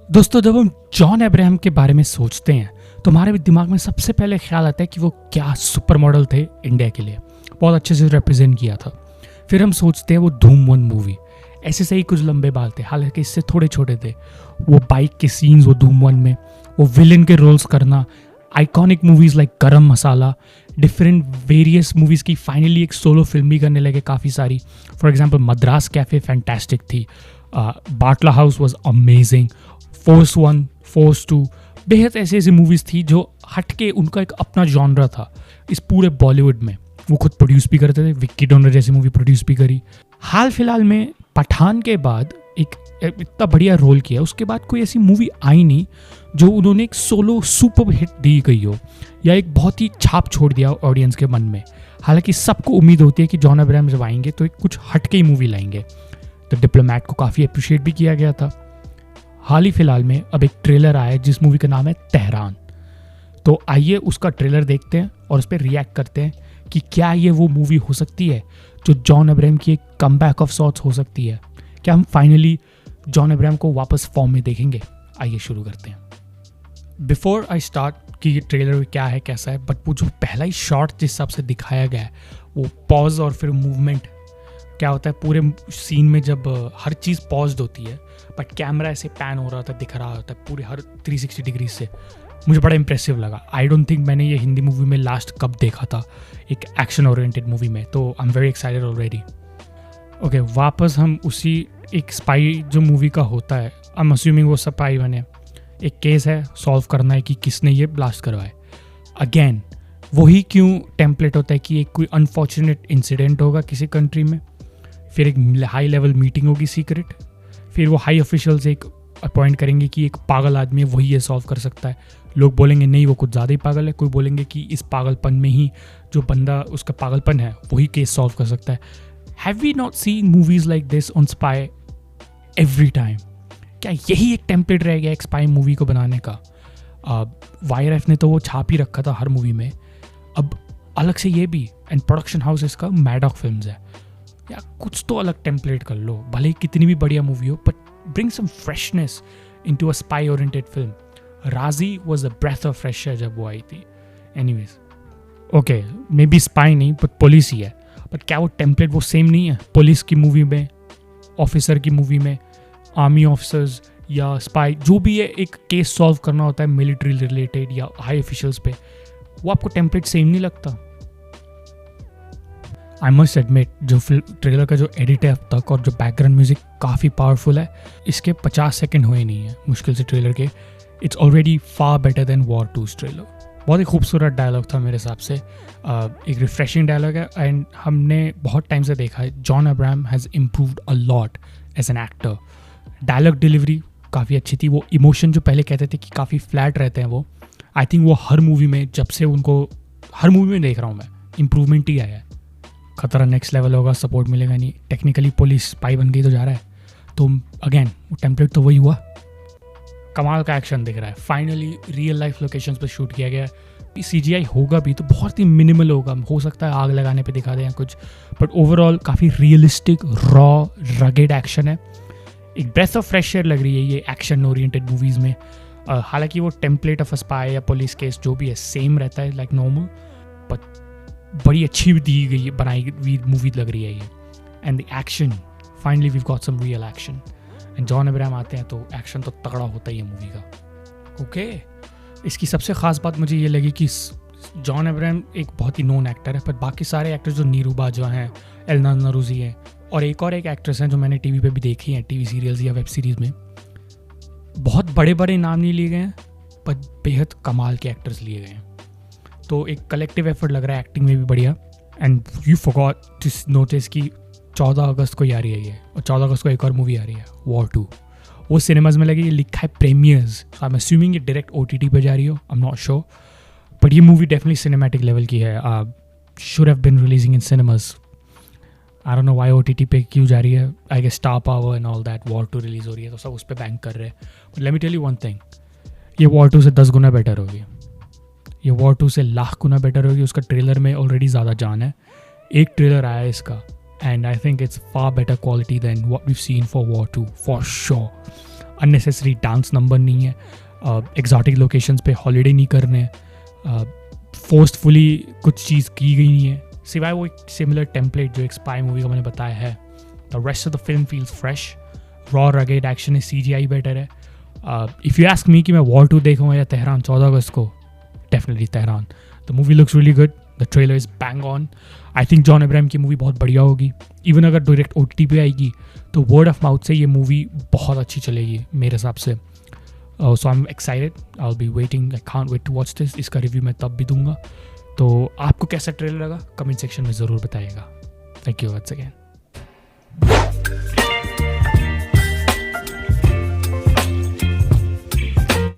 दोस्तों, जब हम जॉन अब्राहम के बारे में सोचते हैं तो हमारे दिमाग में सबसे पहले ख्याल आता है कि वो क्या सुपर मॉडल थे, इंडिया के लिए बहुत अच्छे से रिप्रेजेंट किया था। फिर हम सोचते हैं वो धूम 1 मूवी, ऐसे सही कुछ लंबे बाल थे, हालांकि इससे थोड़े छोटे थे। वो बाइक के सीन्स वो धूम 1 में, वो विलन के रोल्स करना, iconic movies like Garam Masala, different various movies की फाइनली एक सोलो फिल्म भी करने लगे काफ़ी सारी। For example Madras Cafe fantastic थी, Batla House was amazing, Force 1, Force 2, बेहद ऐसी ऐसी मूवीज़ थी जो हट के उनका एक अपना जॉनरा था इस पूरे बॉलीवुड में। वो खुद प्रोड्यूस भी करते थे, विक्की डोनर जैसी मूवी प्रोड्यूस भी करी। हाल फिलहाल में पठान के बाद एक इतना बढ़िया रोल किया, उसके बाद कोई ऐसी मूवी आई नहीं जो उन्होंने एक सोलो सुपर हिट दी गई हो या एक बहुत ही छाप छोड़ दिया ऑडियंस के मन में। हालांकि सबको उम्मीद होती है कि जॉन अब्राहम जब आएंगे तो एक कुछ हट के ही मूवी लाएंगे। तो डिप्लोमैट को काफ़ी अप्रिशिएट भी किया गया था। हाल ही फिलहाल में अब एक ट्रेलर आया है जिस मूवी का नाम है तेहरान। तो आइए उसका ट्रेलर देखते हैं और उस पर रिएक्ट करते हैं कि क्या ये वो मूवी हो सकती है जो जॉन अब्राहम की एक कमबैक ऑफ सॉर्ट्स हो सकती है। क्या हम फाइनली जॉन अब्राहम को वापस फॉर्म में देखेंगे? आइए शुरू करते हैं। बिफोर आई स्टार्ट कि ये ट्रेलर क्या है कैसा है, बट वो जो पहला ही शॉट जिस हिसाब से दिखाया गया है, वो पॉज और फिर मूवमेंट क्या होता है पूरे सीन में, जब हर चीज़ पॉज्ड होती है बट कैमरा ऐसे पैन हो रहा होता है, दिख रहा होता है पूरे हर 360 डिग्री से, मुझे बड़ा इंप्रेसिव लगा। आई डोंट थिंक मैंने ये हिंदी मूवी में लास्ट कब देखा था, एक एक्शन ओरिएंटेड मूवी में। तो I am very excited already. Okay, वापस हम उसी एक स्पाई जो मूवी का होता है, आई एम अस्यूमिंग वो स्पाई बने, एक केस है, सॉल्व करना है कि किसने ये ब्लास्ट करवाए। अगेन वही क्यों टेम्पलेट होता है कि एक कोई अनफॉर्चुनेट इंसिडेंट होगा किसी कंट्री में, फिर एक हाई लेवल मीटिंग होगी सीक्रेट, फिर वो हाई ऑफिशियल्स एक अपॉइंट करेंगे कि एक पागल आदमी है वही ये सॉल्व कर सकता है। लोग बोलेंगे नहीं वो कुछ ज़्यादा ही पागल है, कोई बोलेंगे कि इस पागलपन में ही जो बंदा उसका पागलपन है वही केस सॉल्व कर सकता है। Have we not seen movies like this on spy every time? क्या यही एक टेम्पलेट रह गया एक स्पाई मूवी को बनाने का? YRF ने तो वो छाप ही रखा था हर मूवी में, अब अलग से ये भी, एंड प्रोडक्शन हाउस इसका मैडॉक फिल्म्स है। या कुछ तो अलग टेम्पलेट कर लो, भले ही कितनी भी बढ़िया मूवी हो, but bring some freshness into a spy oriented film. Raazi was a breath of fresh air जब वो आई थी। Anyways, okay, maybe spy नहीं बट पुलिस ही है, बट क्या वो टेम्पलेट वो सेम नहीं है? पुलिस की मूवी में, ऑफिसर की मूवी में, आर्मी ऑफिसर्स या स्पाई जो भी है, एक केस सॉल्व करना होता है मिलिट्री रिलेटेड या हाई ऑफिशियल्स पे, वो आपको टेम्पलेट सेम नहीं लगता? आई मस्ट एडमिट, जो ट्रेलर का जो एडिट है अब तक और जो बैकग्राउंड म्यूजिक काफ़ी पावरफुल है, इसके 50 सेकंड हुए नहीं है मुश्किल से ट्रेलर के। It's already far better than war 2's trailer. बहुत ही खूबसूरत डायलॉग था मेरे हिसाब से, एक रिफ्रेशिंग डायलॉग है। एंड हमने बहुत टाइम से देखा है John Abraham has improved a lot as an actor. Dialogue delivery काफ़ी अच्छी थी, वो इमोशन जो पहले कहते थे कि काफ़ी फ्लैट रहते हैं, वो आई थिंक वो हर मूवी में, जब से उनको हर मूवी में देख रहा हूँ मैं, इम्प्रूवमेंट ही आया है। खतरा नेक्स्ट लेवल होगा, सपोर्ट मिलेगा नहीं, टेक्निकली पुलिस स्पाई बन गई तो जा रहा है। तो अगेन वो टेम्पलेट तो वही हुआ। कमाल का एक्शन दिख रहा है, फाइनली रियल लाइफ लोकेशंस पे शूट किया गया है। CGI होगा भी तो बहुत ही मिनिमल होगा, हो सकता है आग लगाने पे दिखा दें या कुछ, बट ओवरऑल काफ़ी रियलिस्टिक, रॉ, रगेड एक्शन है। एक ब्रेथ ऑफ फ्रेश एयर लग रही है ये एक्शन ओरिएंटेड मूवीज़ में। हालांकि वो टेम्पलेट ऑफ स्पाई या पुलिस केस जो भी है सेम रहता है लाइक नॉर्मल, बट बड़ी अच्छी दी गई बनाई हुई मूवी लग रही है ये। And the action, finally we got some real action, and John Abraham आते हैं तो एक्शन तो तगड़ा होता ही है मूवी का। ओके, इसकी सबसे ख़ास बात मुझे ये लगी कि जॉन अब्राहम एक बहुत ही नोन एक्टर है, पर बाकी सारे एक्टर्स जो नीरू बाजवा हैं, एलना नरूजी हैं, और एक एक्ट्रेस हैं जो मैंने टीवी पे भी देखी हैं, टीवी सीरियल्स या वेब सीरीज़ में, बहुत बड़े बड़े नाम नहीं लिए गए हैं पर बेहद कमाल के एक्टर्स लिए गए हैं। तो एक कलेक्टिव एफर्ट लग रहा है एक्टिंग में भी बढ़िया। And you forgot to notice कि 14 अगस्त को ही आ रही है ये, और 14 अगस्त को एक और मूवी आ रही है वॉर 2, वो सिनेमाज में लगी। ये लिखा है प्रीमियर्स, आई एम अस्यूमिंग ये डायरेक्ट OTT पे जा रही हो, I am not sure, but ये मूवी डेफिनेटली सिनेमैटिक लेवल की है। Should have been releasing in cinemas, I don't know why OTT पे क्यों जा रही है। I guess star power and all that, war 2 release हो रही है तो सब उस पर बैंक कर रहे हैं। But let me tell you one thing, ये वॉर 2 से 10 गुना बेटर होगी, ये वॉर 2 से लाख गुना बेटर होगी। उसका ट्रेलर में ऑलरेडी ज़्यादा जान है, एक ट्रेलर आया है इसका, and I think it's far better quality than what we've seen for war 2 for sure. Unnecessary dance number नहीं है, एग्जॉटिक लोकेशंस पे हॉलीडे नहीं करने, फोर्सफुली कुछ चीज़ की गई नहीं है, सिवाय वो एक सिमिलर टेम्पलेट जो एक स्पाई मूवी का मैंने बताया है। The rest of the film feels fresh, raw rugged action है, CGI बेटर है। इफ़ यू आस्क मी कि मैं वॉर 2 देखूँगा या तेहरान 14 अगस्त को, definitely Tehran. The movie looks really good, the trailer is bang on. I think John Abraham की movie बहुत बढ़िया होगी। इवन अगर डायरेक्ट OTT पे आएगी तो वर्ड ऑफ माउथ से ये मूवी बहुत अच्छी चलेगी मेरे हिसाब से। So I am excited, I will be waiting, I can't wait to watch this. इसका रिव्यू मैं तब भी दूंगा। तो आपको कैसा ट्रेलर लगा कमेंट सेक्शन में ज़रूर बताइएगा। Thank you once again.